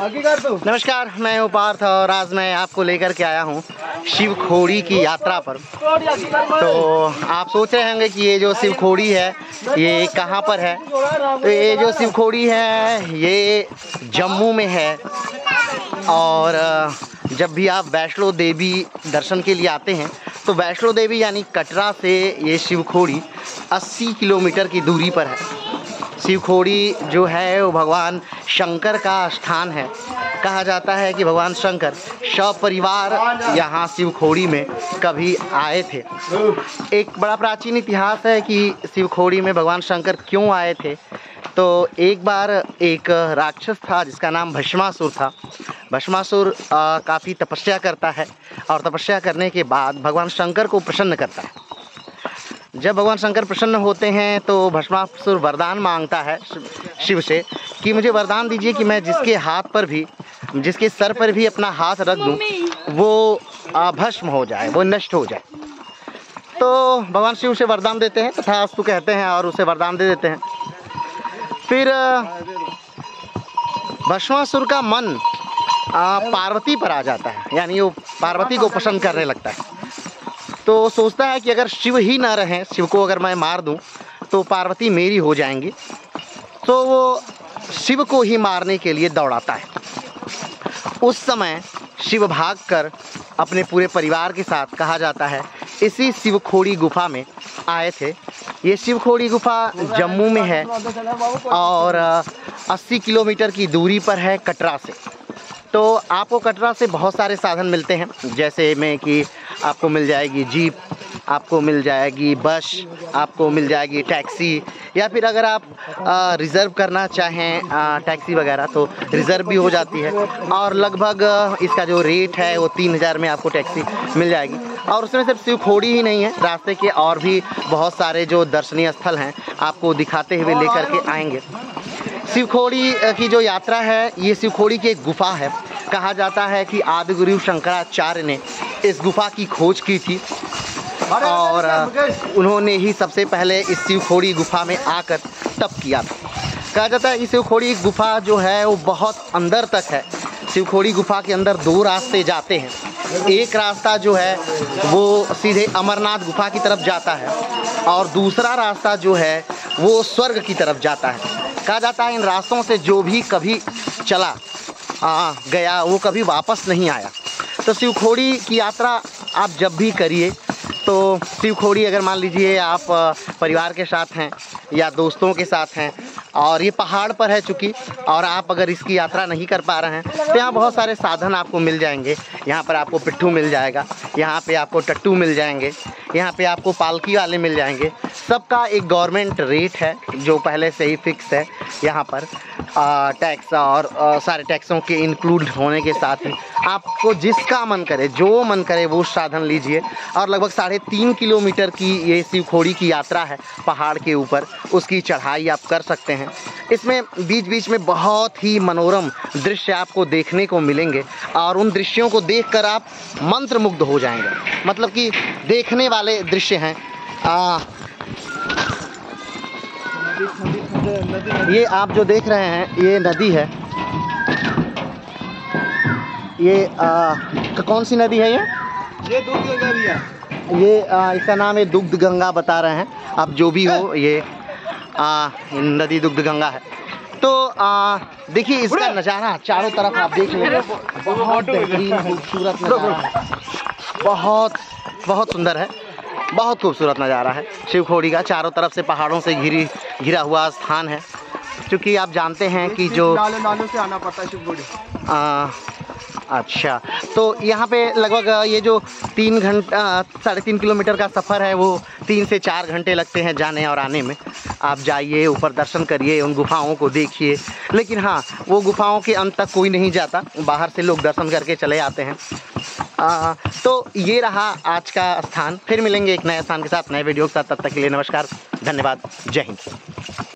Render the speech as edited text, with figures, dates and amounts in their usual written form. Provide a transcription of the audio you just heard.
नमस्कार, मैं हूँ पार्थ और आज मैं आपको लेकर के आया हूँ शिवखोड़ी की यात्रा पर। तो आप सोच रहे होंगे कि ये जो शिवखोड़ी है ये कहाँ पर है। तो ये जो शिवखोड़ी है ये जम्मू में है। और जब भी आप वैष्णो देवी दर्शन के लिए आते हैं तो वैष्णो देवी यानी कटरा से ये शिवखोड़ी 80 किलोमीटर की दूरी पर है। शिवखोड़ी जो है वो भगवान शंकर का स्थान है। कहा जाता है कि भगवान शंकर सपरिवार यहाँ शिवखोड़ी में कभी आए थे। एक बड़ा प्राचीन इतिहास है कि शिवखोड़ी में भगवान शंकर क्यों आए थे। तो एक बार एक राक्षस था जिसका नाम भस्मासुर था। भस्मासुर काफ़ी तपस्या करता है और तपस्या करने के बाद भगवान शंकर को प्रसन्न करता है। जब भगवान शंकर प्रसन्न होते हैं तो भस्मासुर वरदान मांगता है शिव से कि मुझे वरदान दीजिए कि मैं जिसके हाथ पर भी, जिसके सर पर भी अपना हाथ रख दूं वो भस्म हो जाए, वो नष्ट हो जाए। तो भगवान शिव से वरदान देते हैं, तथास्तु कहते हैं और उसे वरदान दे देते हैं। फिर भस्मासुर का मन पार्वती पर आ जाता है, यानी वो पार्वती को पसंद करने लगता है। तो सोचता है कि अगर शिव ही ना रहें, शिव को अगर मैं मार दूं तो पार्वती मेरी हो जाएंगी। तो वो शिव को ही मारने के लिए दौड़ाता है। उस समय शिव भागकर अपने पूरे परिवार के साथ, कहा जाता है, इसी शिवखोड़ी गुफा में आए थे। ये शिवखोड़ी गुफा जम्मू में है और 80 किलोमीटर की दूरी पर है कटरा से। तो आपको कटरा से बहुत सारे साधन मिलते हैं, जैसे में कि आपको मिल जाएगी जीप, आपको मिल जाएगी बस, आपको मिल जाएगी टैक्सी, या फिर अगर आप रिज़र्व करना चाहें टैक्सी वगैरह तो रिज़र्व भी हो जाती है। और लगभग इसका जो रेट है वो 3000 में आपको टैक्सी मिल जाएगी। और उसमें सिर्फ शिवखोड़ी ही नहीं है, रास्ते के और भी बहुत सारे जो दर्शनीय स्थल हैं आपको दिखाते हुए लेकर के आएंगे। शिवखोड़ी की जो यात्रा है ये शिवखोड़ी की एक गुफा है। कहा जाता है कि आदिगुरु शंकराचार्य ने इस गुफा की खोज की थी और उन्होंने ही सबसे पहले इस शिवखोड़ी गुफा में आकर तप किया था। कहा जाता है कि शिवखोड़ी गुफा जो है वो बहुत अंदर तक है। शिवखोड़ी गुफा के अंदर 2 रास्ते जाते हैं। एक रास्ता जो है वो सीधे अमरनाथ गुफा की तरफ जाता है और दूसरा रास्ता जो है वो स्वर्ग की तरफ जाता है। कहा जाता है इन रास्तों से जो भी कभी चला गया वो कभी वापस नहीं आया। तो शिवखोड़ी की यात्रा आप जब भी करिए तो शिवखोड़ी अगर मान लीजिए आप परिवार के साथ हैं या दोस्तों के साथ हैं और ये पहाड़ पर है चूँकि, और आप अगर इसकी यात्रा नहीं कर पा रहे हैं तो यहाँ बहुत सारे साधन आपको मिल जाएंगे। यहाँ पर आपको पिट्ठू मिल जाएगा, यहाँ पे आपको टट्टू मिल जाएंगे, यहाँ पे आपको पालकी वाले मिल जाएंगे। सबका एक गवर्नमेंट रेट है जो पहले से ही फिक्स है। यहाँ पर टैक्स और सारे टैक्सों के इंक्लूड होने के साथ ही आपको जिसका मन करे, जो मन करे वो साधन लीजिए। और लगभग 3.5 किलोमीटर की ये शिवखोड़ी की यात्रा है पहाड़ के ऊपर, उसकी चढ़ाई आप कर सकते हैं। इसमें बीच बीच में बहुत ही मनोरम दृश्य आपको देखने को मिलेंगे और उन दृश्यों को देखकर आप मंत्रमुग्ध हो जाएंगे। मतलब कि देखने वाले दृश्य हैं। ये आप जो देख रहे हैं ये नदी है। ये कौन सी नदी है ये दुग्ध गंगा भी है। ये इसका नाम है दुग्ध गंगा बता रहे हैं। अब जो भी हो ये नदी दुग्ध गंगा है। तो देखिए इसका नज़ारा चारों तरफ आप देख लीजिए, बहुत बेहतरीन खूबसूरत नज़ारा है। बहुत सुंदर है, बहुत खूबसूरत नज़ारा है। शिवखोड़ी का चारों तरफ से पहाड़ों से घिरा हुआ स्थान है। क्योंकि आप जानते हैं कि जो नालों से आना पड़ता है शिवखोड़ी। अच्छा, तो यहाँ पे लगभग ये जो 3.5 किलोमीटर का सफ़र है वो 3 से 4 घंटे लगते हैं जाने और आने में। आप जाइए, ऊपर दर्शन करिए, उन गुफाओं को देखिए। लेकिन हाँ, वो गुफाओं के अंत तक कोई नहीं जाता, बाहर से लोग दर्शन करके चले आते हैं। तो ये रहा आज का स्थान। फिर मिलेंगे एक नए स्थान के साथ, नए वीडियो के साथ। तब तक के लिए नमस्कार, धन्यवाद, जय हिंद।